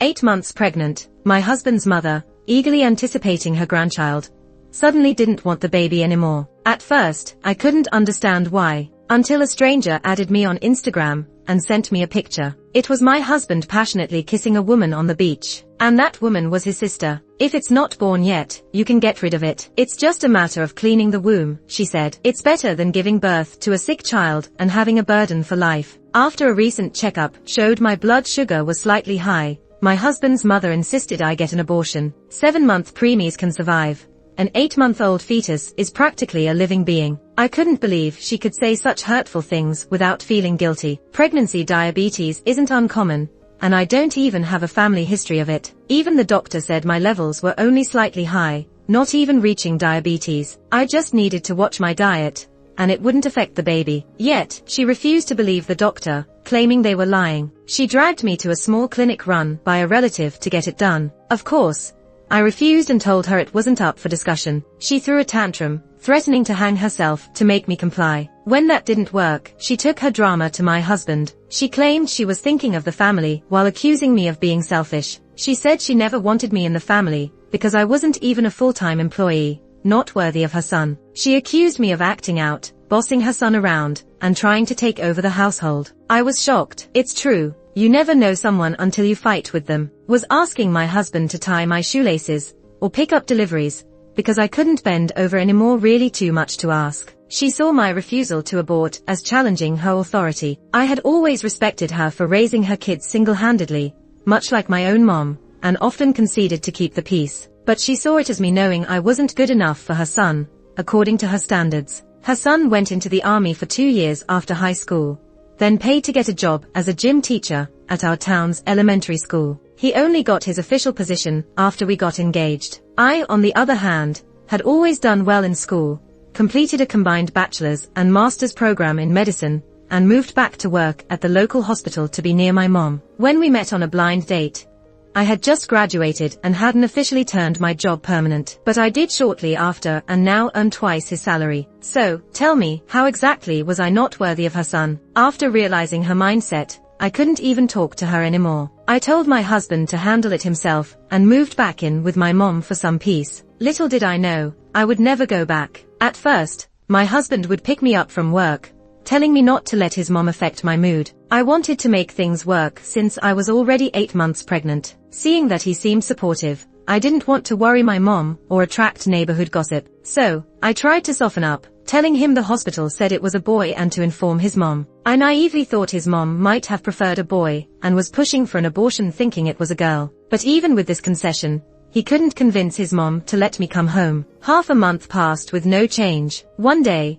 8 months pregnant, my husband's mother, eagerly anticipating her grandchild, suddenly didn't want the baby anymore. At first, I couldn't understand why, until a stranger added me on Instagram and sent me a picture. It was my husband passionately kissing a woman on the beach. And that woman was his sister. If it's not born yet, you can get rid of it. It's just a matter of cleaning the womb, she said. It's better than giving birth to a sick child and having a burden for life. After a recent checkup showed my blood sugar was slightly high, my husband's mother insisted I get an abortion. 7-month preemies can survive. An 8-month-old fetus is practically a living being. I couldn't believe she could say such hurtful things without feeling guilty. Pregnancy diabetes isn't uncommon, and I don't even have a family history of it. Even the doctor said my levels were only slightly high, not even reaching diabetes. I just needed to watch my diet, and it wouldn't affect the baby. Yet, she refused to believe the doctor, claiming they were lying. She dragged me to a small clinic run by a relative to get it done. Of course, I refused and told her it wasn't up for discussion. She threw a tantrum, threatening to hang herself to make me comply. When that didn't work, she took her drama to my husband. She claimed she was thinking of the family while accusing me of being selfish. She said she never wanted me in the family because I wasn't even a full-time employee, not worthy of her son. She accused me of acting out, bossing her son around, and trying to take over the household. I was shocked. It's true. You never know someone until you fight with them. Was asking my husband to tie my shoelaces or pick up deliveries because I couldn't bend over anymore. Really too much to ask. She saw my refusal to abort as challenging her authority. I had always respected her for raising her kids single-handedly, much like my own mom, and often conceded to keep the peace. But she saw it as me knowing I wasn't good enough for her son, according to her standards. Her son went into the army for 2 years after high school, then paid to get a job as a gym teacher at our town's elementary school. He only got his official position after we got engaged. I, on the other hand, had always done well in school, completed a combined bachelor's and master's program in medicine, and moved back to work at the local hospital to be near my mom. When we met on a blind date, I had just graduated and hadn't officially turned my job permanent, but I did shortly after and now earn twice his salary. So, tell me, how exactly was I not worthy of her son? After realizing her mindset, I couldn't even talk to her anymore. I told my husband to handle it himself and moved back in with my mom for some peace. Little did I know, I would never go back. At first, my husband would pick me up from work, telling me not to let his mom affect my mood. I wanted to make things work since I was already 8 months pregnant. Seeing that he seemed supportive, I didn't want to worry my mom or attract neighborhood gossip. So, I tried to soften up, telling him the hospital said it was a boy and to inform his mom. I naively thought his mom might have preferred a boy and was pushing for an abortion thinking it was a girl. But even with this concession, he couldn't convince his mom to let me come home. Half a month passed with no change. One day,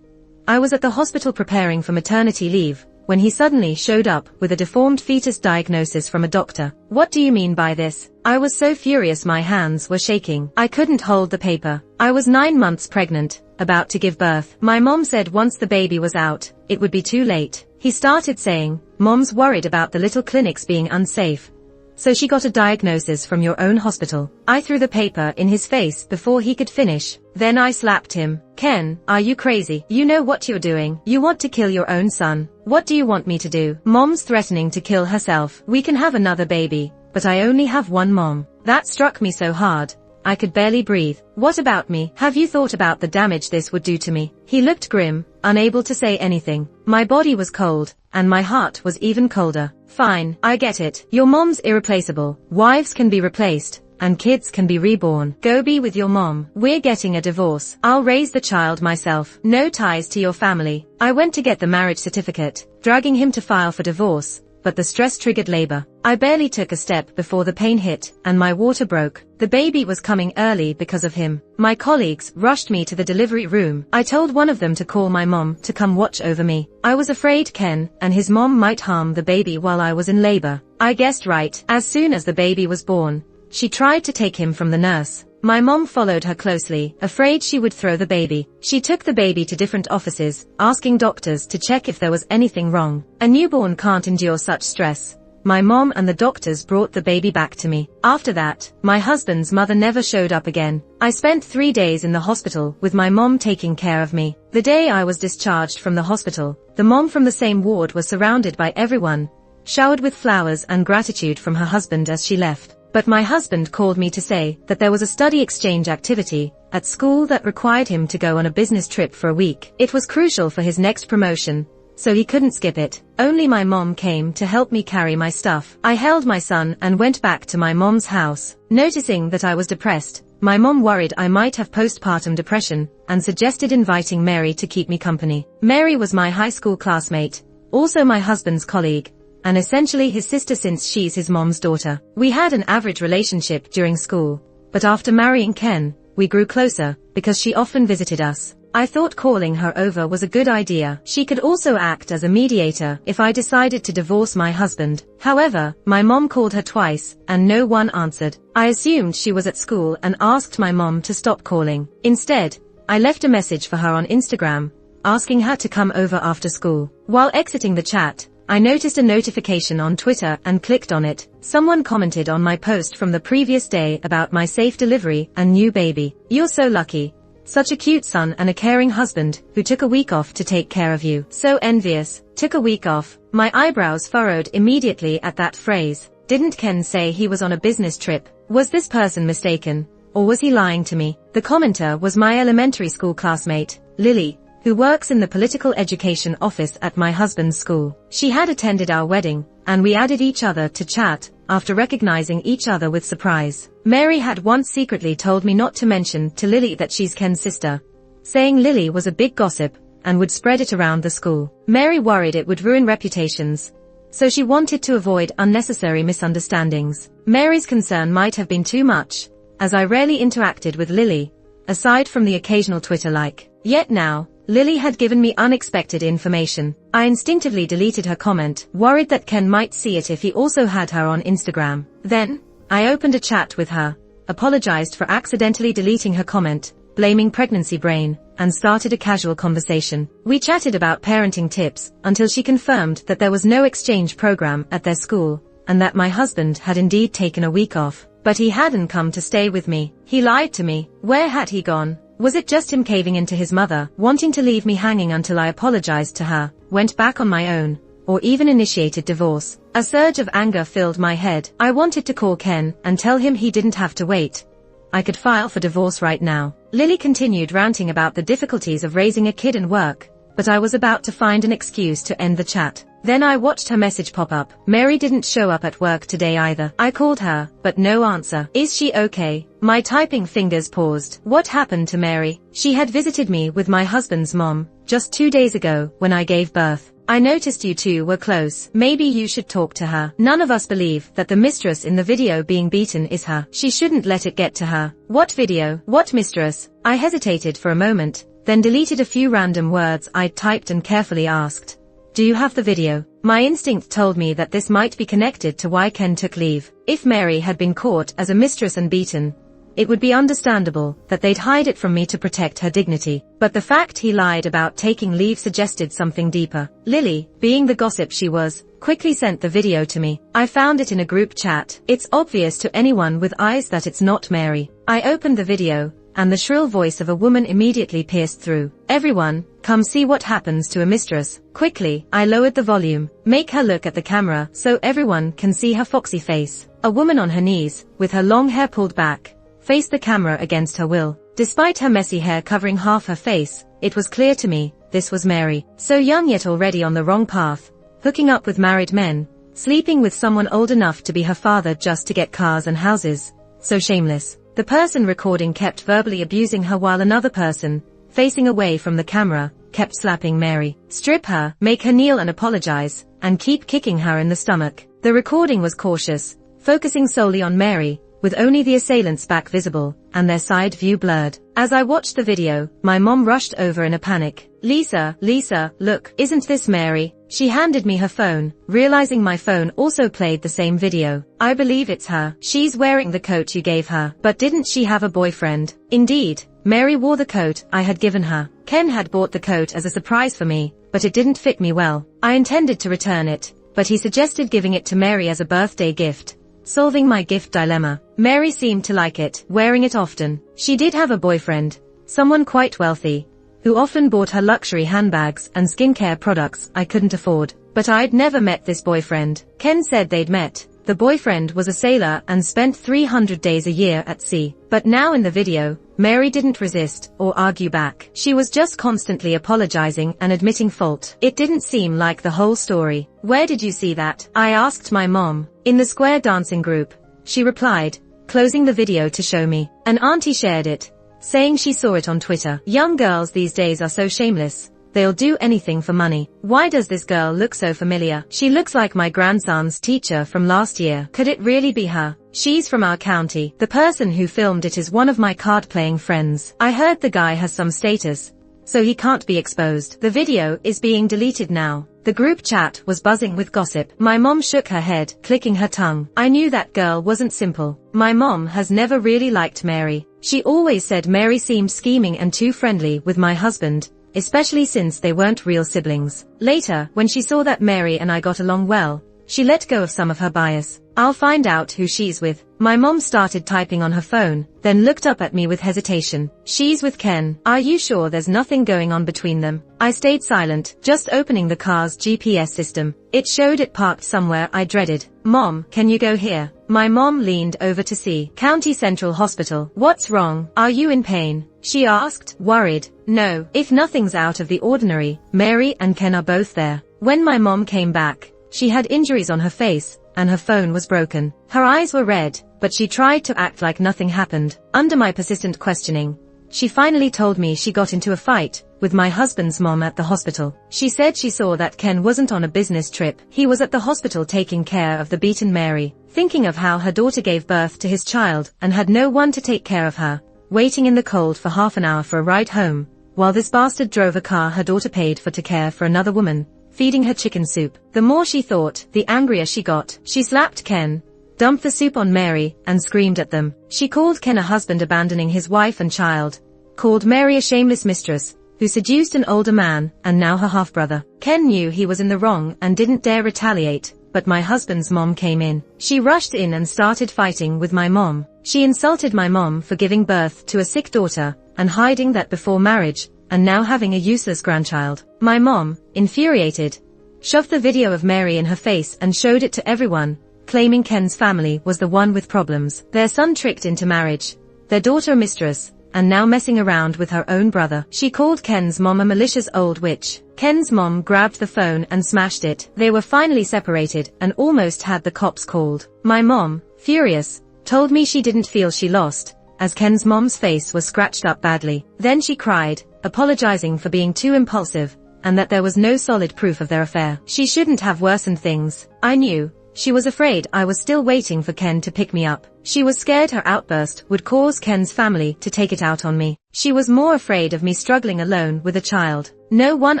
I was at the hospital preparing for maternity leave, when he suddenly showed up with a deformed fetus diagnosis from a doctor. What do you mean by this? I was so furious my hands were shaking. I couldn't hold the paper. I was 9 months pregnant, about to give birth. My mom said once the baby was out, it would be too late. He started saying, "Mom's worried about the little clinics being unsafe, so she got a diagnosis from your own hospital." I threw the paper in his face before he could finish. Then I slapped him. "Ken, are you crazy? You know what you're doing. You want to kill your own son. What do you want me to do? Mom's threatening to kill herself. We can have another baby, but I only have one mom." That struck me so hard, I could barely breathe. "What about me? Have you thought about the damage this would do to me?" He looked grim, unable to say anything. My body was cold, and my heart was even colder. "Fine, I get it. Your mom's irreplaceable. Wives can be replaced, and kids can be reborn. Go be with your mom. We're getting a divorce. I'll raise the child myself. No ties to your family." I went to get the marriage certificate, dragging him to file for divorce, but the stress triggered labor. I barely took a step before the pain hit, and my water broke. The baby was coming early because of him. My colleagues rushed me to the delivery room. I told one of them to call my mom to come watch over me. I was afraid Ken and his mom might harm the baby while I was in labor. I guessed right. As soon as the baby was born, she tried to take him from the nurse. My mom followed her closely, afraid she would throw the baby. She took the baby to different offices, asking doctors to check if there was anything wrong. A newborn can't endure such stress. My mom and the doctors brought the baby back to me. After that, my husband's mother never showed up again. I spent 3 days in the hospital with my mom taking care of me. The day I was discharged from the hospital, the mom from the same ward was surrounded by everyone, showered with flowers and gratitude from her husband as she left. But my husband called me to say that there was a study exchange activity at school that required him to go on a business trip for a week. It was crucial for his next promotion, so he couldn't skip it. Only my mom came to help me carry my stuff. I held my son and went back to my mom's house. Noticing that I was depressed, my mom worried I might have postpartum depression and suggested inviting Mary to keep me company. Mary was my high school classmate, also my husband's colleague, and essentially his sister since she's his mom's daughter. We had an average relationship during school, but after marrying Ken, we grew closer because she often visited us. I thought calling her over was a good idea. She could also act as a mediator if I decided to divorce my husband. However, my mom called her twice and no one answered. I assumed she was at school and asked my mom to stop calling. Instead, I left a message for her on Instagram, asking her to come over after school. While exiting the chat, I noticed a notification on Twitter and clicked on it. Someone commented on my post from the previous day about my safe delivery and new baby. "You're so lucky. Such a cute son and a caring husband who took a week off to take care of you. So envious. Took a week off." My eyebrows furrowed immediately at that phrase. Didn't Ken say he was on a business trip? Was this person mistaken? Or was he lying to me? The commenter was my elementary school classmate, Lily, who works in the political education office at my husband's school. She had attended our wedding, and we added each other to chat after recognizing each other with surprise. Mary had once secretly told me not to mention to Lily that she's Ken's sister, saying Lily was a big gossip and would spread it around the school. Mary worried it would ruin reputations, so she wanted to avoid unnecessary misunderstandings. Mary's concern might have been too much, as I rarely interacted with Lily, aside from the occasional Twitter like. Yet now, Lily had given me unexpected information. I instinctively deleted her comment, worried that Ken might see it if he also had her on Instagram. Then, I opened a chat with her, apologized for accidentally deleting her comment, blaming pregnancy brain, and started a casual conversation. We chatted about parenting tips until she confirmed that there was no exchange program at their school, and that my husband had indeed taken a week off. But he hadn't come to stay with me. He lied to me. Where had he gone? Was it just him caving into his mother, wanting to leave me hanging until I apologized to her, went back on my own, or even initiated divorce? A surge of anger filled my head. I wanted to call Ken and tell him he didn't have to wait. I could file for divorce right now. Lily continued ranting about the difficulties of raising a kid and work, but I was about to find an excuse to end the chat. Then I watched her message pop up. Mary didn't show up at work today either. I called her, but no answer. Is she okay? My typing fingers paused. What happened to Mary? She had visited me with my husband's mom, just 2 days ago, when I gave birth. I noticed you two were close. Maybe you should talk to her. None of us believe that the mistress in the video being beaten is her. She shouldn't let it get to her. What video? What mistress? I hesitated for a moment, then deleted a few random words I'd typed and carefully asked, "Do you have the video?" My instinct told me that this might be connected to why Ken took leave. If Mary had been caught as a mistress and beaten, it would be understandable that they'd hide it from me to protect her dignity. But the fact he lied about taking leave suggested something deeper. Lily, being the gossip she was, quickly sent the video to me. I found it in a group chat. It's obvious to anyone with eyes that it's not Mary. I opened the video, and the shrill voice of a woman immediately pierced through. "Everyone, come see what happens to a mistress." Quickly, I lowered the volume. "Make her look at the camera so everyone can see her foxy face." A woman on her knees, with her long hair pulled back, faced the camera against her will. Despite her messy hair covering half her face, it was clear to me, this was Mary. So young yet already on the wrong path, hooking up with married men, sleeping with someone old enough to be her father just to get cars and houses. So shameless. The person recording kept verbally abusing her while another person, facing away from the camera, kept slapping Mary. Strip her, make her kneel and apologize, and keep kicking her in the stomach. The recording was cautious, focusing solely on Mary, with only the assailant's back visible, and their side view blurred. As I watched the video, my mom rushed over in a panic. Lisa, look, isn't this Mary?" She handed me her phone, realizing my phone also played the same video. "I believe it's her. She's wearing the coat you gave her. But didn't she have a boyfriend?" Indeed, Mary wore the coat I had given her. Ken had bought the coat as a surprise for me, but it didn't fit me well. I intended to return it, but he suggested giving it to Mary as a birthday gift, solving my gift dilemma. Mary seemed to like it, wearing it often. She did have a boyfriend, someone quite wealthy, who often bought her luxury handbags and skincare products I couldn't afford. but I'd never met this boyfriend. Ken said they'd met. The boyfriend was a sailor and spent 300 days a year at sea. But now in the video, Mary didn't resist or argue back. She was just constantly apologizing and admitting fault. It didn't seem like the whole story. Where did you see that? I asked my mom. In the square dancing group, she replied, closing the video to show me. An auntie shared it, saying she saw it on Twitter. Young girls these days are so shameless. They'll do anything for money. Why does this girl look so familiar? She looks like my grandson's teacher from last year. Could it really be her? She's from our county. The person who filmed it is one of my card-playing friends. I heard the guy has some status, so he can't be exposed. The video is being deleted now. The group chat was buzzing with gossip. My mom shook her head, clicking her tongue. I knew that girl wasn't simple. My mom has never really liked Mary. She always said Mary seemed scheming and too friendly with my husband, especially since they weren't real siblings. Later, when she saw that Mary and I got along well, she let go of some of her bias. I'll find out who she's with. My mom started typing on her phone, then looked up at me with hesitation. She's with Ken. Are you sure there's nothing going on between them? I stayed silent, just opening the car's GPS system. It showed it parked somewhere I dreaded. Mom, can you go here? My mom leaned over to see. County Central Hospital. What's wrong? Are you in pain? She asked, worried. No, if nothing's out of the ordinary, Mary and Ken are both there. When my mom came back, she had injuries on her face, and her phone was broken. Her eyes were red, but she tried to act like nothing happened. Under my persistent questioning, she finally told me she got into a fight with my husband's mom at the hospital. She said she saw that Ken wasn't on a business trip. He was at the hospital taking care of the beaten Mary, thinking of how her daughter gave birth to his child and had no one to take care of her, waiting in the cold for half an hour for a ride home, while this bastard drove a car her daughter paid for to care for another woman, feeding her chicken soup. The more she thought, the angrier she got. She slapped Ken, dumped the soup on Mary, and screamed at them. She called Ken a husband abandoning his wife and child, called Mary a shameless mistress, who seduced an older man, and now her half-brother. Ken knew he was in the wrong and didn't dare retaliate, but my husband's mom came in. She rushed in and started fighting with my mom. She insulted my mom for giving birth to a sick daughter, and hiding that before marriage, and now having a useless grandchild. My mom, infuriated, shoved the video of Mary in her face and showed it to everyone, claiming Ken's family was the one with problems. Their son tricked into marriage, their daughter a mistress, and now messing around with her own brother. She called Ken's mom a malicious old witch. Ken's mom grabbed the phone and smashed it. They were finally separated and almost had the cops called. My mom, furious, told me she didn't feel she lost, as Ken's mom's face was scratched up badly. Then she cried, apologizing for being too impulsive, and that there was no solid proof of their affair. She shouldn't have worsened things. I knew. She was afraid I was still waiting for Ken to pick me up. She was scared her outburst would cause Ken's family to take it out on me. She was more afraid of me struggling alone with a child. No one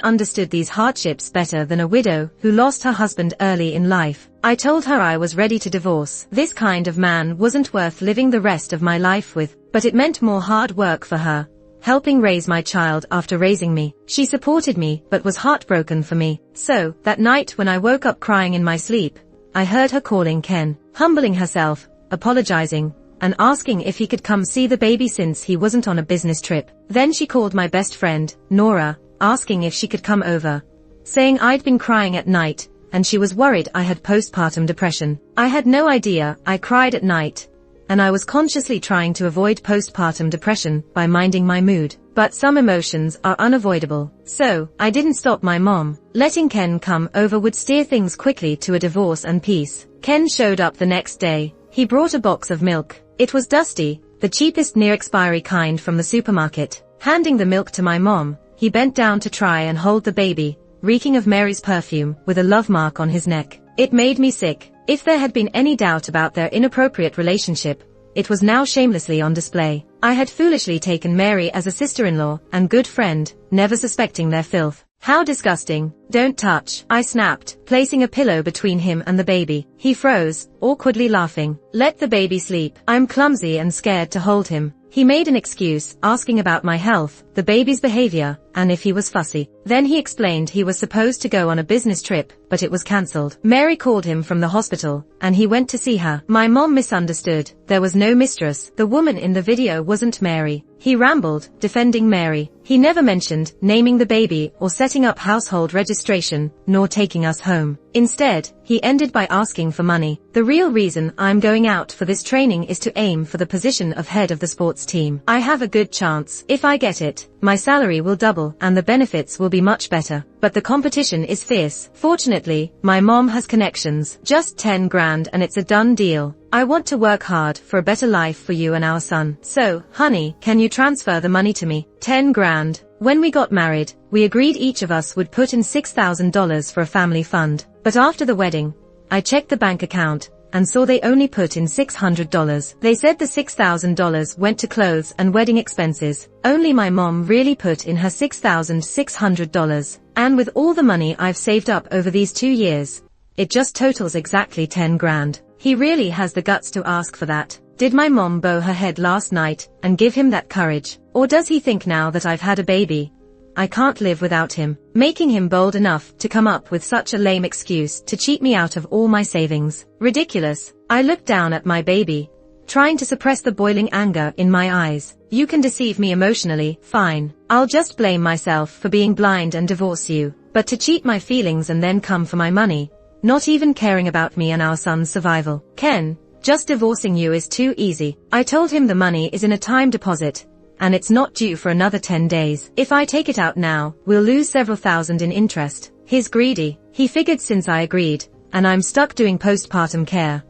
understood these hardships better than a widow who lost her husband early in life. I told her I was ready to divorce. This kind of man wasn't worth living the rest of my life with, but it meant more hard work for her, helping raise my child after raising me. She supported me but was heartbroken for me. So, that night when I woke up crying in my sleep, I heard her calling Ken, humbling herself, apologizing, and asking if he could come see the baby since he wasn't on a business trip. Then she called my best friend, Nora, asking if she could come over, saying I'd been crying at night, and she was worried I had postpartum depression. I had no idea I cried at night, and I was consciously trying to avoid postpartum depression by minding my mood. But some emotions are unavoidable. So, I didn't stop my mom. Letting Ken come over would steer things quickly to a divorce and peace. Ken showed up the next day. He brought a box of milk. It was dusty, the cheapest near-expiry kind from the supermarket. Handing the milk to my mom, he bent down to try and hold the baby, reeking of Mary's perfume, with a love mark on his neck. It made me sick. If there had been any doubt about their inappropriate relationship, it was now shamelessly on display. I had foolishly taken Mary as a sister-in-law and good friend, never suspecting their filth. How disgusting. Don't touch, I snapped, placing a pillow between him and the baby. He froze, awkwardly laughing. Let the baby sleep. I'm clumsy and scared to hold him. He made an excuse, asking about my health, the baby's behavior, and if he was fussy. Then he explained he was supposed to go on a business trip, but it was cancelled. Mary called him from the hospital, and he went to see her. My mom misunderstood. There was no mistress. The woman in the video wasn't Mary. He rambled, defending Mary. He never mentioned naming the baby or setting up household registry registration, nor taking us home. Instead, he ended by asking for money. The real reason I'm going out for this training is to aim for the position of head of the sports team. I have a good chance. If I get it, my salary will double and the benefits will be much better. But the competition is fierce. Fortunately, my mom has connections. Just 10 grand and it's a done deal. I want to work hard for a better life for you and our son. So, honey, can you transfer the money to me? 10 grand. When we got married, we agreed each of us would put in $6,000 for a family fund. But after the wedding, I checked the bank account and saw they only put in $600. They said the $6,000 went to clothes and wedding expenses. Only my mom really put in her $6,600. And with all the money I've saved up over these 2 years, it just totals exactly 10 grand. He really has the guts to ask for that. Did my mom bow her head last night and give him that courage? Or does he think now that I've had a baby, I can't live without him, making him bold enough to come up with such a lame excuse to cheat me out of all my savings? Ridiculous. I looked down at my baby, trying to suppress the boiling anger in my eyes. You can deceive me emotionally, fine. I'll just blame myself for being blind and divorce you. But to cheat my feelings and then come for my money, not even caring about me and our son's survival. Ken, just divorcing you is too easy. I told him the money is in a time deposit, and it's not due for another 10 days. If I take it out now, we'll lose several thousand in interest. He's greedy. He figured since I agreed, and I'm stuck doing postpartum care,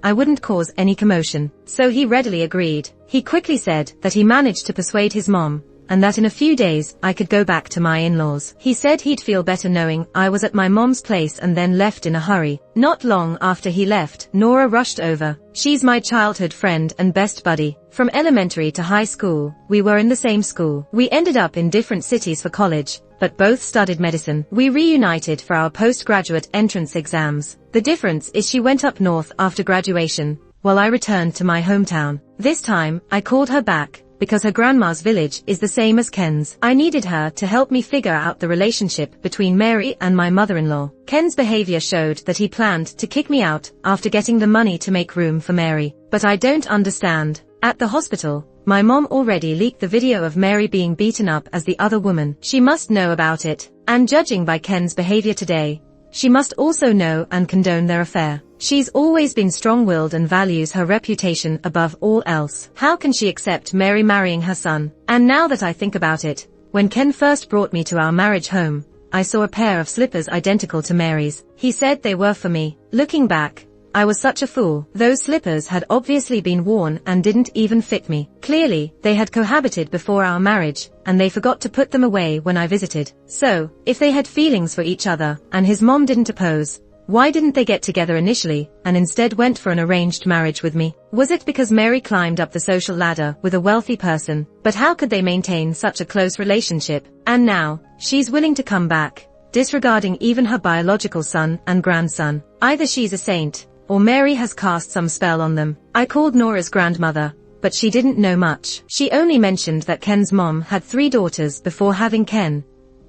I wouldn't cause any commotion. So he readily agreed. He quickly said that he managed to persuade his mom, and that in a few days I could go back to my in-laws. He said he'd feel better knowing I was at my mom's place and then left in a hurry. Not long after he left, Nora rushed over. She's my childhood friend and best buddy. From elementary to high school, we were in the same school. We ended up in different cities for college, but both studied medicine. We reunited for our postgraduate entrance exams. The difference is she went up north after graduation, while I returned to my hometown. This time, I called her back, because her grandma's village is the same as Ken's. I needed her to help me figure out the relationship between Mary and my mother-in-law. Ken's behavior showed that he planned to kick me out after getting the money to make room for Mary. But I don't understand. At the hospital, my mom already leaked the video of Mary being beaten up as the other woman. She must know about it. And judging by Ken's behavior today, she must also know and condone their affair. She's always been strong-willed and values her reputation above all else. How can she accept Mary marrying her son? And now that I think about it, when Ken first brought me to our marriage home, I saw a pair of slippers identical to Mary's. He said they were for me. Looking back, I was such a fool. Those slippers had obviously been worn and didn't even fit me. Clearly, they had cohabited before our marriage, and they forgot to put them away when I visited. So, if they had feelings for each other, and his mom didn't oppose, why didn't they get together initially, and instead went for an arranged marriage with me? Was it because Mary climbed up the social ladder with a wealthy person? But how could they maintain such a close relationship? And now, she's willing to come back, disregarding even her biological son and grandson. Either she's a saint, or Mary has cast some spell on them. I called Nora's grandmother, but she didn't know much. She only mentioned that Ken's mom had 3 daughters before having Ken,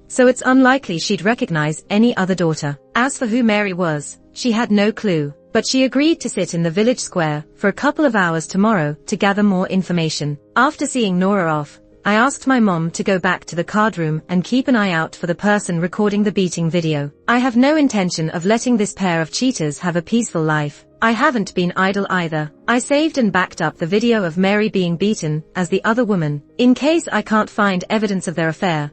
so it's unlikely she'd recognize any other daughter. As for who Mary was, she had no clue, but she agreed to sit in the village square for a couple of hours tomorrow to gather more information. After seeing Nora off, I asked my mom to go back to the card room and keep an eye out for the person recording the beating video. I have no intention of letting this pair of cheaters have a peaceful life. I haven't been idle either. I saved and backed up the video of Mary being beaten as the other woman. In case I can't find evidence of their affair,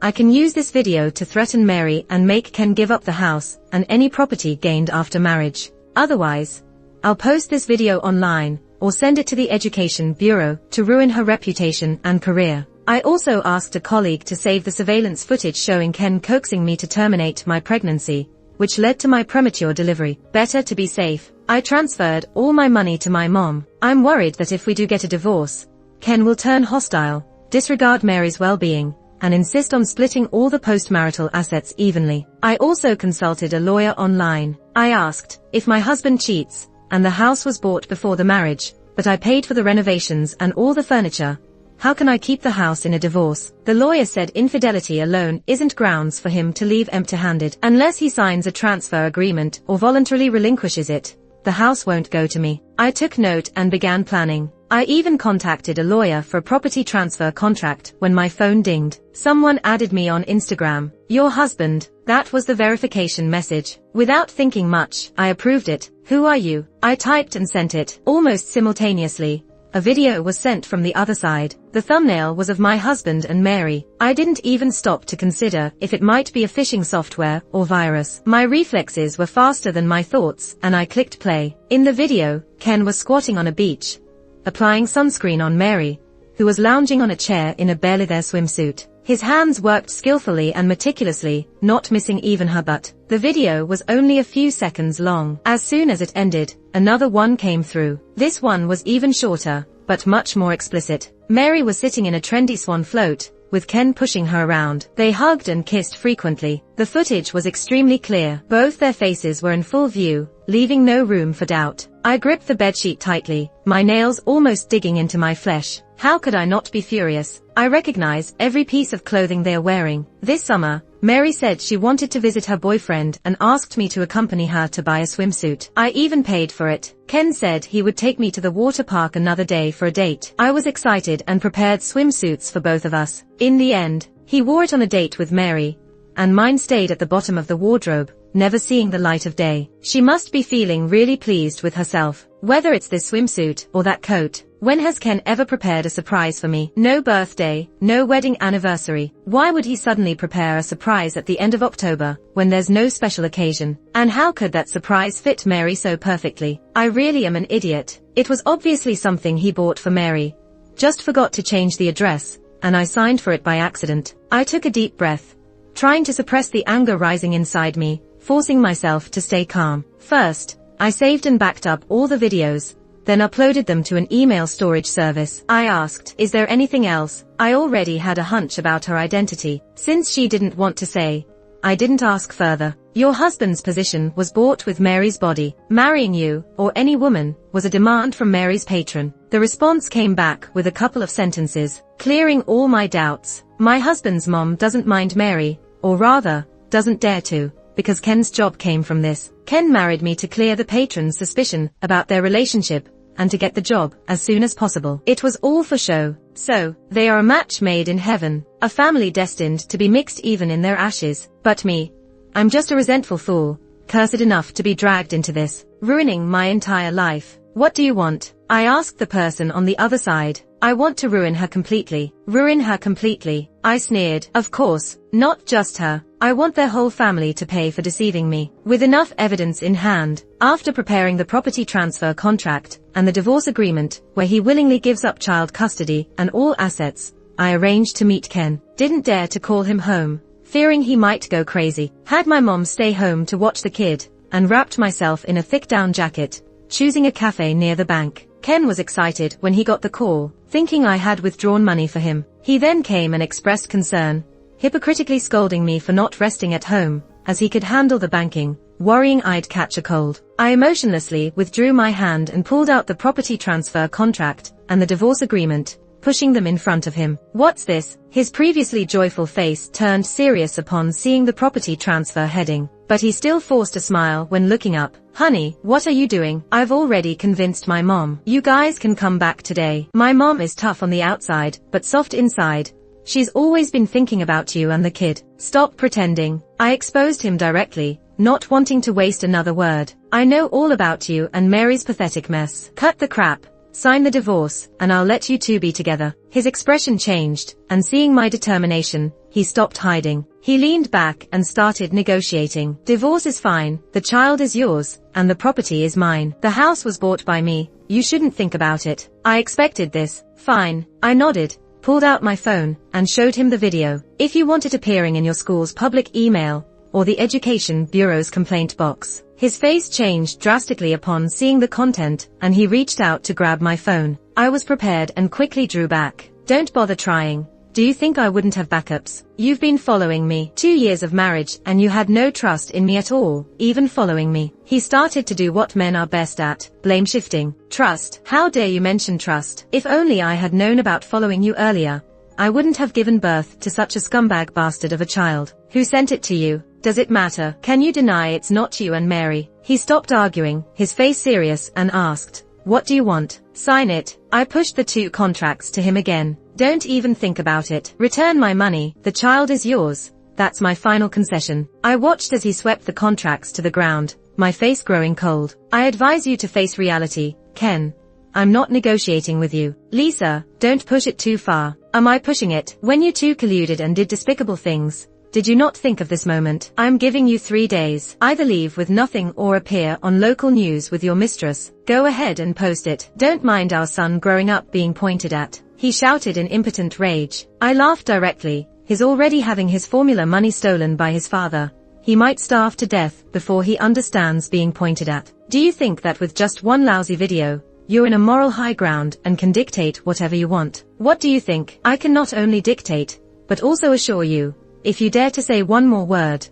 I can use this video to threaten Mary and make Ken give up the house and any property gained after marriage. Otherwise, I'll post this video online, or send it to the Education Bureau to ruin her reputation and career. I also asked a colleague to save the surveillance footage showing Ken coaxing me to terminate my pregnancy, which led to my premature delivery. Better to be safe, I transferred all my money to my mom. I'm worried that if we do get a divorce, Ken will turn hostile, disregard Mary's well-being, and insist on splitting all the post-marital assets evenly. I also consulted a lawyer online. I asked, if my husband cheats, and the house was bought before the marriage, but I paid for the renovations and all the furniture, how can I keep the house in a divorce? The lawyer said infidelity alone isn't grounds for him to leave empty-handed unless he signs a transfer agreement or voluntarily relinquishes it. the house won't go to me. I took note and began planning. I even contacted a lawyer for a property transfer contract when my phone dinged. Someone added me on Instagram. Your husband. That was the verification message. Without thinking much, I approved it. Who are you? I typed and sent it. Almost simultaneously, a video was sent from the other side. The thumbnail was of my husband and Mary. I didn't even stop to consider if it might be a phishing software or virus. My reflexes were faster than my thoughts, and I clicked play. In the video, Ken was squatting on a beach, applying sunscreen on Mary, who was lounging on a chair in a bearleather swimsuit. His hands worked skillfully and meticulously, not missing even her butt. The video was only a few seconds long. As soon as it ended, another one came through. This one was even shorter, but much more explicit. Mary was sitting in a trendy swan float, with Ken pushing her around. They hugged and kissed frequently. The footage was extremely clear. Both their faces were in full view, leaving no room for doubt. I gripped the bedsheet tightly, my nails almost digging into my flesh. How could I not be furious? I recognize every piece of clothing they are wearing. This summer, Mary said she wanted to visit her boyfriend and asked me to accompany her to buy a swimsuit. I even paid for it. Ken said he would take me to the water park another day for a date. I was excited and prepared swimsuits for both of us. In the end, he wore it on a date with Mary, and mine stayed at the bottom of the wardrobe, never seeing the light of day. She must be feeling really pleased with herself. Whether it's this swimsuit or that coat. When has Ken ever prepared a surprise for me? No birthday, no wedding anniversary. Why would he suddenly prepare a surprise at the end of October, when there's no special occasion? And how could that surprise fit Mary so perfectly? I really am an idiot. It was obviously something he bought for Mary. Just forgot to change the address, and I signed for it by accident. I took a deep breath, trying to suppress the anger rising inside me, forcing myself to stay calm. First, I saved and backed up all the videos, then uploaded them to an email storage service. I asked, is there anything else? I already had a hunch about her identity. Since she didn't want to say, I didn't ask further. Your husband's position was bought with Mary's body. Marrying you, or any woman, was a demand from Mary's patron. The response came back with a couple of sentences, clearing all my doubts. My husband's mom doesn't mind Mary, or rather, doesn't dare to, because Ken's job came from this. Ken married me to clear the patron's suspicion about their relationship, and to get the job as soon as possible. It was all for show. So, they are a match made in heaven, a family destined to be mixed even in their ashes. But me, I'm just a resentful fool, cursed enough to be dragged into this, ruining my entire life. What do you want? I asked the person on the other side. I want to ruin her completely. Ruin her completely. I sneered. Of course, not just her. I want their whole family to pay for deceiving me. With enough evidence in hand, after preparing the property transfer contract and the divorce agreement, where he willingly gives up child custody and all assets, I arranged to meet Ken. Didn't dare to call him home, fearing he might go crazy. Had my mom stay home to watch the kid, and wrapped myself in a thick down jacket, choosing a cafe near the bank. Ken was excited when he got the call, thinking I had withdrawn money for him. He then came and expressed concern, hypocritically scolding me for not resting at home, as he could handle the banking, worrying I'd catch a cold. I emotionlessly withdrew my hand and pulled out the property transfer contract and the divorce agreement, pushing them in front of him. What's this? His previously joyful face turned serious upon seeing the property transfer heading, but he still forced a smile when looking up. Honey, what are you doing? I've already convinced my mom. You guys can come back today. My mom is tough on the outside, but soft inside. She's always been thinking about you and the kid. Stop pretending. I exposed him directly, not wanting to waste another word. I know all about you and Mary's pathetic mess. Cut the crap. Sign the divorce, and I'll let you two be together. His expression changed, and seeing my determination, he stopped hiding. He leaned back and started negotiating. Divorce is fine, the child is yours, and the property is mine. The house was bought by me, you shouldn't think about it. I expected this. Fine. I nodded, pulled out my phone, and showed him the video. If you want it appearing in your school's public email, or the Education Bureau's complaint box. His face changed drastically upon seeing the content, and he reached out to grab my phone. I was prepared and quickly drew back. Don't bother trying. Do you think I wouldn't have backups? You've been following me 2 years of marriage and you had no trust in me at all, even following me. He started to do what men are best at, blame shifting. Trust. How dare you mention trust? If only I had known about following you earlier, I wouldn't have given birth to such a scumbag bastard of a child. Who sent it to you? Does it matter? Can you deny it's not you and Mary? He stopped arguing, his face serious, and asked, what do you want? Sign it. I pushed the 2 contracts to him again. Don't even think about it. Return my money. The child is yours. That's my final concession. I watched as he swept the contracts to the ground, my face growing cold. I advise you to face reality, Ken. I'm not negotiating with you. Lisa, don't push it too far. Am I pushing it? When you 2 colluded and did despicable things, did you not think of this moment? I'm giving you 3 days. Either leave with nothing or appear on local news with your mistress. Go ahead and post it. Don't mind our son growing up being pointed at. He shouted in impotent rage. I laughed directly. He's already having his formula money stolen by his father. He might starve to death before he understands being pointed at. Do you think that with just one lousy video, you're in a moral high ground and can dictate whatever you want? What do you think? I can not only dictate, but also assure you, if you dare to say one more word,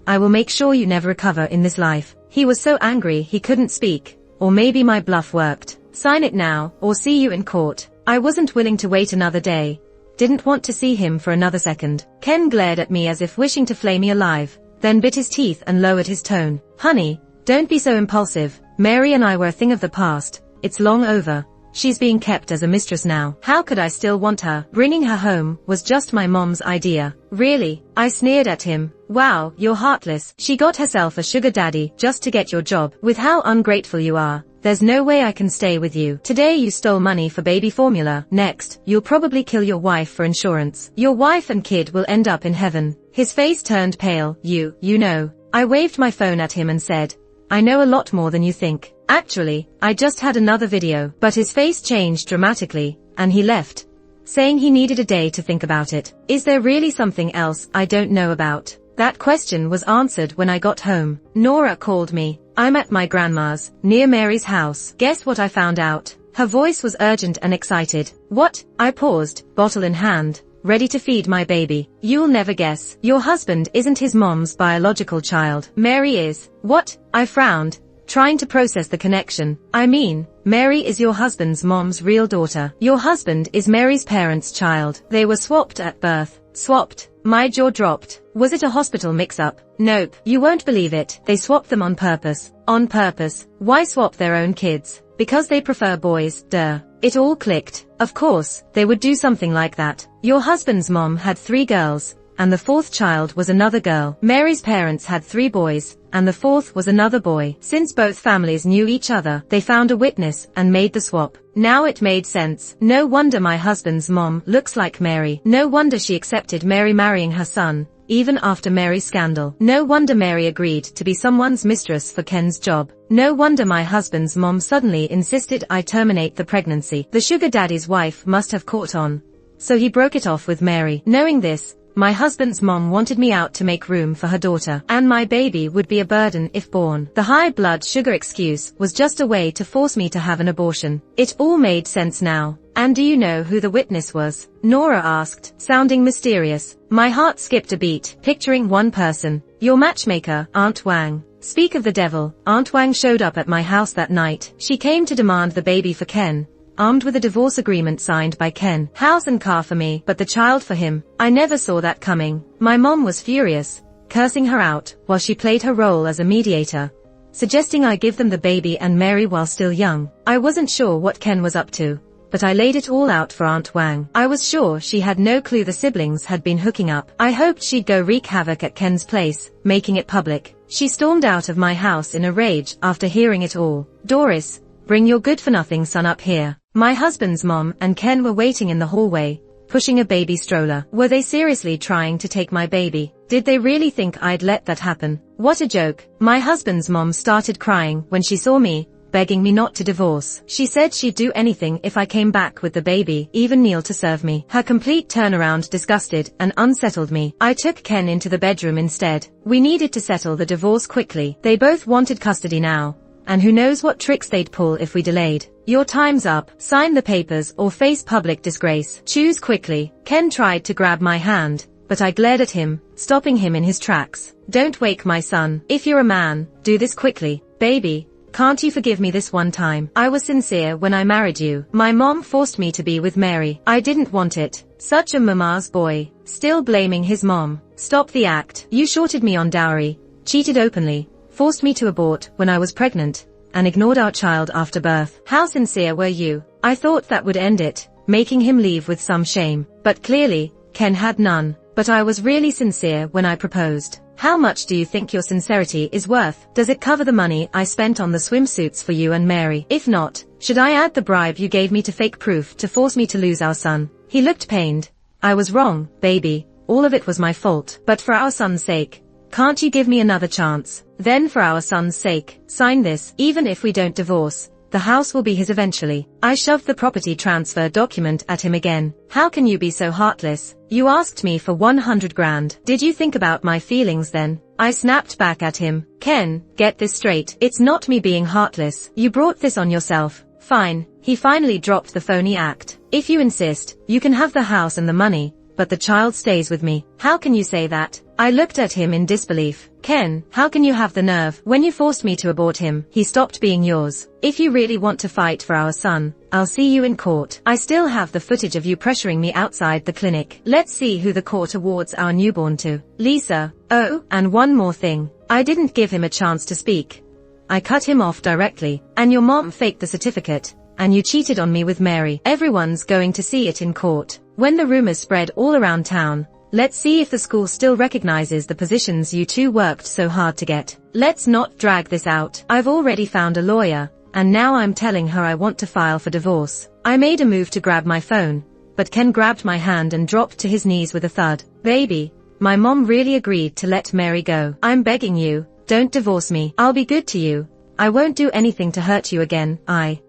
I will make sure you never recover in this life. He was so angry he couldn't speak, or maybe my bluff worked. Sign it now, or see you in court. I wasn't willing to wait another day. Didn't want to see him for another second. Ken glared at me as if wishing to flay me alive, then bit his teeth and lowered his tone. Honey, don't be so impulsive. Mary and I were a thing of the past. It's long over. She's being kept as a mistress now. How could I still want her? Bringing her home was just my mom's idea. Really? I sneered at him. Wow, you're heartless. She got herself a sugar daddy just to get your job. With how ungrateful you are, there's no way I can stay with you. Today you stole money for baby formula. Next, you'll probably kill your wife for insurance. Your wife and kid will end up in heaven. His face turned pale. You know. I waved my phone at him and said, I know a lot more than you think. Actually, I just had another video. But his face changed dramatically, and he left, saying he needed a day to think about it. Is there really something else I don't know about? That question was answered when I got home. Nora called me. I'm at my grandma's, near Mary's house. Guess what I found out? Her voice was urgent and excited. What? I paused, bottle in hand, ready to feed my baby. You'll never guess. Your husband isn't his mom's biological child. Mary is. What? I frowned, trying to process the connection. I mean, Mary is your husband's mom's real daughter. Your husband is Mary's parents' child. They were swapped at birth. Swapped? My jaw dropped. Was it a hospital mix-up? Nope. You won't believe it. They swapped them on purpose. On purpose. Why swap their own kids? Because they prefer boys, duh. It all clicked. Of course, they would do something like that. Your husband's mom had 3 girls, and the 4th child was another girl. Mary's parents had 3 boys, and the 4th was another boy. Since both families knew each other, they found a witness and made the swap. Now it made sense. No wonder my husband's mom looks like Mary. No wonder she accepted Mary marrying her son, even after Mary's scandal. No wonder Mary agreed to be someone's mistress for Ken's job. No wonder my husband's mom suddenly insisted I terminate the pregnancy. The sugar daddy's wife must have caught on, so he broke it off with Mary. Knowing this, my husband's mom wanted me out to make room for her daughter, and my baby would be a burden if born. The high blood sugar excuse was just a way to force me to have an abortion. It all made sense now. And do you know who the witness was? Nora asked, sounding mysterious. My heart skipped a beat, picturing one person. Your matchmaker, Aunt Wang. Speak of the devil, Aunt Wang showed up at my house that night. She came to demand the baby for Ken, armed with a divorce agreement signed by Ken. House and car for me, but the child for him. I never saw that coming. My mom was furious, cursing her out, while she played her role as a mediator, suggesting I give them the baby and Mary while still young. I wasn't sure what Ken was up to, but I laid it all out for Aunt Wang. I was sure she had no clue the siblings had been hooking up. I hoped she'd go wreak havoc at Ken's place, making it public. She stormed out of my house in a rage after hearing it all. Doris, bring your good-for-nothing son up here. My husband's mom and Ken were waiting in the hallway, pushing a baby stroller. Were they seriously trying to take my baby? Did they really think I'd let that happen? What a joke. My husband's mom started crying when she saw me, begging me not to divorce. She said she'd do anything if I came back with the baby, even kneel to serve me. Her complete turnaround disgusted and unsettled me. I took Ken into the bedroom instead. We needed to settle the divorce quickly. They both wanted custody now, and who knows what tricks they'd pull if we delayed. Your time's up. Sign the papers or face public disgrace. Choose quickly. Ken tried to grab my hand, but I glared at him, stopping him in his tracks. Don't wake my son. If you're a man, do this quickly. Baby, Can't you forgive me this one time? I was sincere when I married you. My mom forced me to be with Mary. I didn't want it. Such a mama's boy. Still blaming his mom. Stop the act. You shorted me on dowry, cheated openly, forced me to abort when I was pregnant, and ignored our child after birth. How sincere were you? I thought that would end it, making him leave with some shame. But clearly, Ken had none. But I was really sincere when I proposed. How much do you think your sincerity is worth? Does it cover the money I spent on the swimsuits for you and Mary? If not, should I add the bribe you gave me to fake proof to force me to lose our son? He looked pained. I was wrong, baby. All of it was my fault. But for our son's sake, can't you give me another chance? Then for our son's sake, sign this. Even if we don't divorce, the house will be his eventually. I shoved the property transfer document at him again. How can you be so heartless? You asked me for 100 grand. Did you think about my feelings then? I snapped back at him. Ken, get this straight. It's not me being heartless. You brought this on yourself. Fine. He finally dropped the phony act. If you insist, you can have the house and the money, but the child stays with me. How can you say that? I looked at him in disbelief. Ken, how can you have the nerve? When you forced me to abort him, he stopped being yours. If you really want to fight for our son, I'll see you in court. I still have the footage of you pressuring me outside the clinic. Let's see who the court awards our newborn to. Lisa. Oh, and one more thing. I didn't give him a chance to speak. I cut him off directly. And your mom faked the certificate. And you cheated on me with Mary. Everyone's going to see it in court. When the rumors spread all around town, let's see if the school still recognizes the positions you two worked so hard to get. Let's not drag this out. I've already found a lawyer, and now I'm telling her I want to file for divorce. I made a move to grab my phone, but Ken grabbed my hand and dropped to his knees with a thud. Baby, my mom really agreed to let Mary go. I'm begging you, don't divorce me. I'll be good to you. I won't do anything to hurt you again.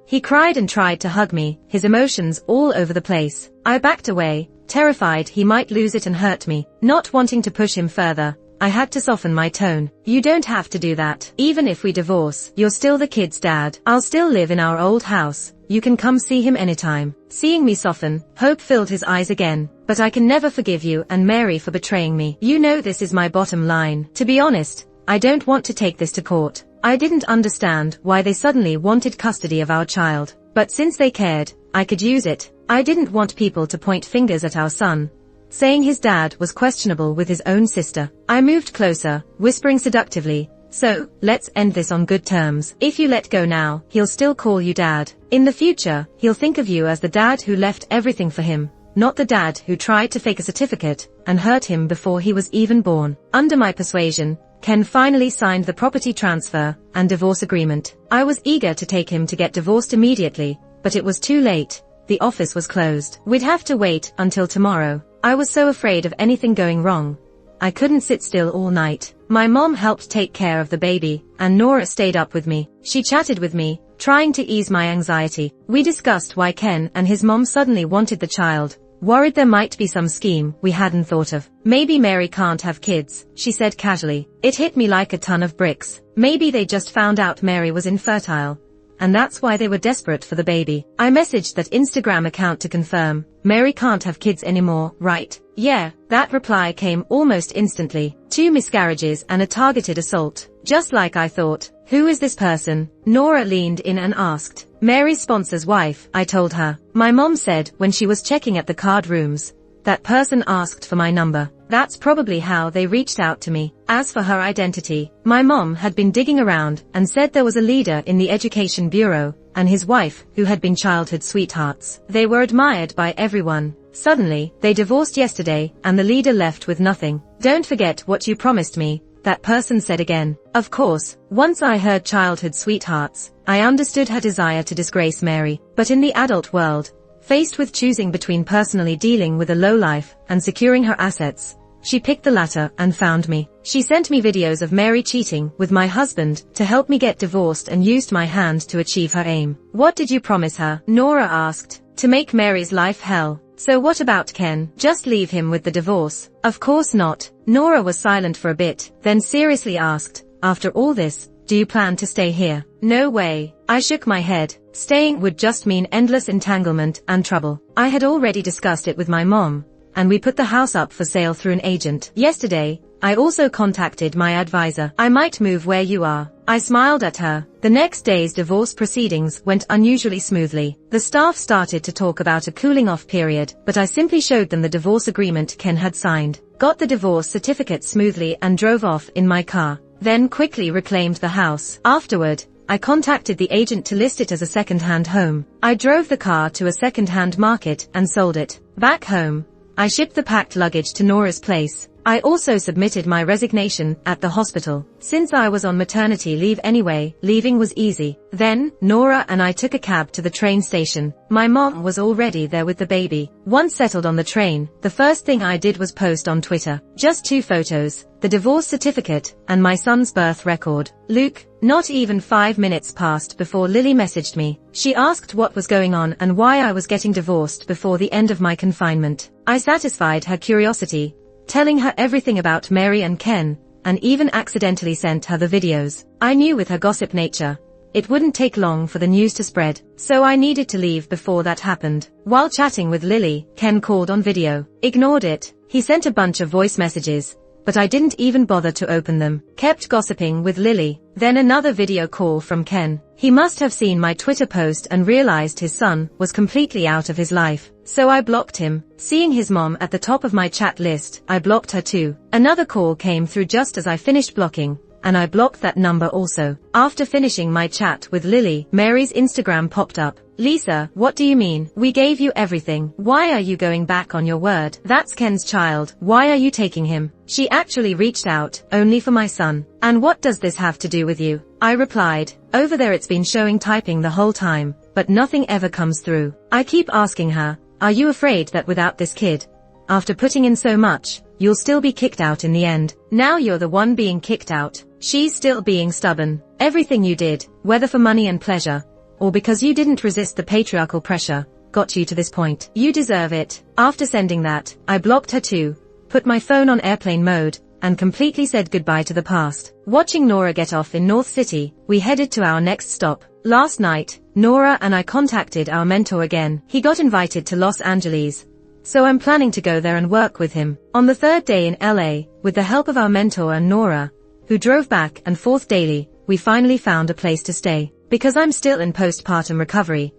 He cried and tried to hug me, his emotions all over the place. I backed away, terrified he might lose it and hurt me. Not wanting to push him further, I had to soften my tone. You don't have to do that. Even if we divorce, you're still the kid's dad. I'll still live in our old house. You can come see him anytime. Seeing me soften, hope filled his eyes again. But I can never forgive you and Mary for betraying me. You know this is my bottom line. To be honest, I don't want to take this to court. I didn't understand why they suddenly wanted custody of our child. But since they cared, I could use it. I didn't want people to point fingers at our son, saying his dad was questionable with his own sister. I moved closer, whispering seductively, so, let's end this on good terms. If you let go now, he'll still call you dad. In the future, he'll think of you as the dad who left everything for him, not the dad who tried to fake a certificate and hurt him before he was even born. Under my persuasion, Ken finally signed the property transfer and divorce agreement. I was eager to take him to get divorced immediately, but it was too late. The office was closed. We'd have to wait until tomorrow. I was so afraid of anything going wrong. I couldn't sit still all night. My mom helped take care of the baby, and Nora stayed up with me. She chatted with me, trying to ease my anxiety. We discussed why Ken and his mom suddenly wanted the child. Worried there might be some scheme we hadn't thought of. Maybe Mary can't have kids, she said casually. It hit me like a ton of bricks. Maybe they just found out Mary was infertile, and that's why they were desperate for the baby. I messaged that Instagram account to confirm. Mary can't have kids anymore, right? Yeah, that reply came almost instantly. 2 miscarriages and a targeted assault. Just like I thought. Who is this person? Nora leaned in and asked. Mary's sponsor's wife, I told her. My mom said when she was checking at the card rooms, that person asked for my number. That's probably how they reached out to me. As for her identity, my mom had been digging around and said there was a leader in the education bureau and his wife who had been childhood sweethearts. They were admired by everyone. Suddenly, they divorced yesterday and the leader left with nothing. Don't forget what you promised me, that person said again. Of course, once I heard childhood sweethearts, I understood her desire to disgrace Mary. But in the adult world, faced with choosing between personally dealing with a lowlife and securing her assets, she picked the latter and found me. She sent me videos of Mary cheating with my husband to help me get divorced and used my hand to achieve her aim. What did you promise her? Nora asked. To make Mary's life hell. So what about Ken? Just leave him with the divorce? Of course not. Nora was silent for a bit, then seriously asked, after all this, do you plan to stay here? No way. I shook my head. Staying would just mean endless entanglement and trouble. I had already discussed it with my mom, and we put the house up for sale through an agent. Yesterday, I also contacted my advisor. I might move where you are, I smiled at her. The next day's divorce proceedings went unusually smoothly. The staff started to talk about a cooling off period, but I simply showed them the divorce agreement Ken had signed, got the divorce certificate smoothly and drove off in my car, then quickly reclaimed the house. Afterward, I contacted the agent to list it as a second-hand home. I drove the car to a second-hand market and sold it. Back home, I shipped the packed luggage to Nora's place. I also submitted my resignation at the hospital. Since I was on maternity leave anyway, leaving was easy. Then, Nora and I took a cab to the train station. My mom was already there with the baby. Once settled on the train, the first thing I did was post on Twitter. Just 2 photos, the divorce certificate, and my son's birth record. Luke. Not even 5 minutes passed before Lily messaged me. She asked what was going on and why I was getting divorced before the end of my confinement. I satisfied her curiosity, telling her everything about Mary and Ken, and even accidentally sent her the videos. I knew with her gossip nature, it wouldn't take long for the news to spread, so I needed to leave before that happened. While chatting with Lily, Ken called on video. Ignored it. He sent a bunch of voice messages, but I didn't even bother to open them. Kept gossiping with Lily. Then another video call from Ken. He must have seen my Twitter post and realized his son was completely out of his life. So I blocked him. Seeing his mom at the top of my chat list, I blocked her too. Another call came through just as I finished blocking, and I blocked that number also. After finishing my chat with Lily, Mary's Instagram popped up. Lisa, what do you mean? We gave you everything. Why are you going back on your word? That's Ken's child. Why are you taking him? She actually reached out, only for my son. And what does this have to do with you? I replied, over there it's been showing typing the whole time, but nothing ever comes through. I keep asking her, are you afraid that without this kid, after putting in so much, you'll still be kicked out in the end? Now you're the one being kicked out. She's still being stubborn. Everything you did, whether for money and pleasure, or because you didn't resist the patriarchal pressure, got you to this point. You deserve it. After sending that, I blocked her too, put my phone on airplane mode, and completely said goodbye to the past. Watching Nora get off in North City, we headed to our next stop. Last night, Nora and I contacted our mentor again. He got invited to Los Angeles, so I'm planning to go there and work with him. On the 3rd day in LA, with the help of our mentor and Nora, who drove back and forth daily, we finally found a place to stay. Because I'm still in postpartum recovery,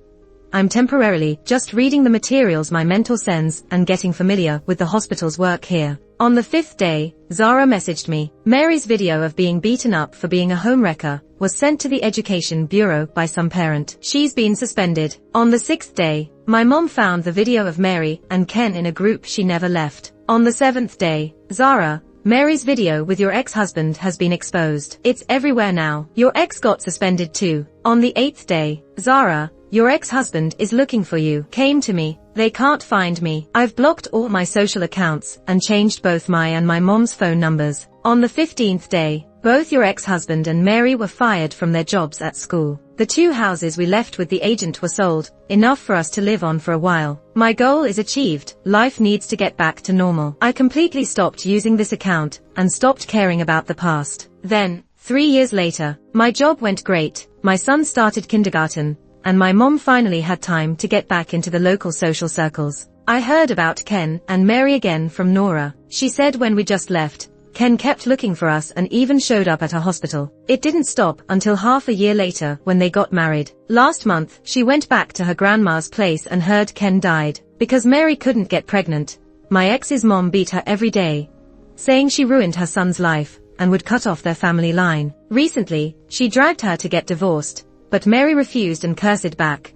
I'm temporarily just reading the materials my mentor sends and getting familiar with the hospital's work here. On the 5th day, Zara messaged me. Mary's video of being beaten up for being a homewrecker was sent to the Education Bureau by some parent. She's been suspended. On the 6th day, my mom found the video of Mary and Ken in a group she never left. On the 7th day, Zara, Mary's video with your ex-husband has been exposed. It's everywhere now. Your ex got suspended too. On the 8th day, Zara, your ex-husband is looking for you. Came to me. They can't find me. I've blocked all my social accounts and changed both my and my mom's phone numbers. On the 15th day, both your ex-husband and Mary were fired from their jobs at school. The 2 houses we left with the agent were sold, enough for us to live on for a while. My goal is achieved. Life needs to get back to normal. I completely stopped using this account and stopped caring about the past. Then, 3 years later, my job went great, my son started kindergarten, and my mom finally had time to get back into the local social circles. I heard about Ken and Mary again from Nora. She said when we just left, Ken kept looking for us and even showed up at her hospital. It didn't stop until half a year later when they got married. Last month, she went back to her grandma's place and heard Ken died. Because Mary couldn't get pregnant, my ex's mom beat her every day, saying she ruined her son's life and would cut off their family line. Recently, she dragged her to get divorced, but Mary refused and cursed back,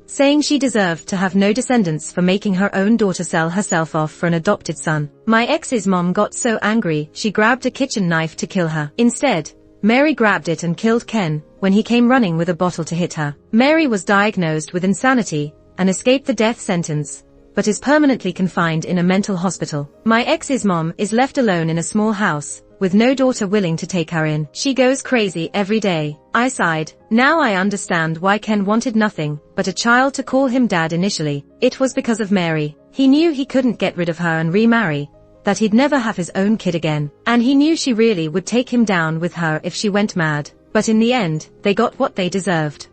saying she deserved to have no descendants for making her own daughter sell herself off for an adopted son. My ex's mom got so angry she grabbed a kitchen knife to kill her. Instead, Mary grabbed it and killed Ken when he came running with a bottle to hit her. Mary was diagnosed with insanity and escaped the death sentence, but is permanently confined in a mental hospital. My ex's mom is left alone in a small house, with no daughter willing to take her in. She goes crazy every day. I sighed. Now I understand why Ken wanted nothing but a child to call him dad initially. It was because of Mary. He knew he couldn't get rid of her and remarry, that he'd never have his own kid again. And he knew she really would take him down with her if she went mad. But in the end, they got what they deserved.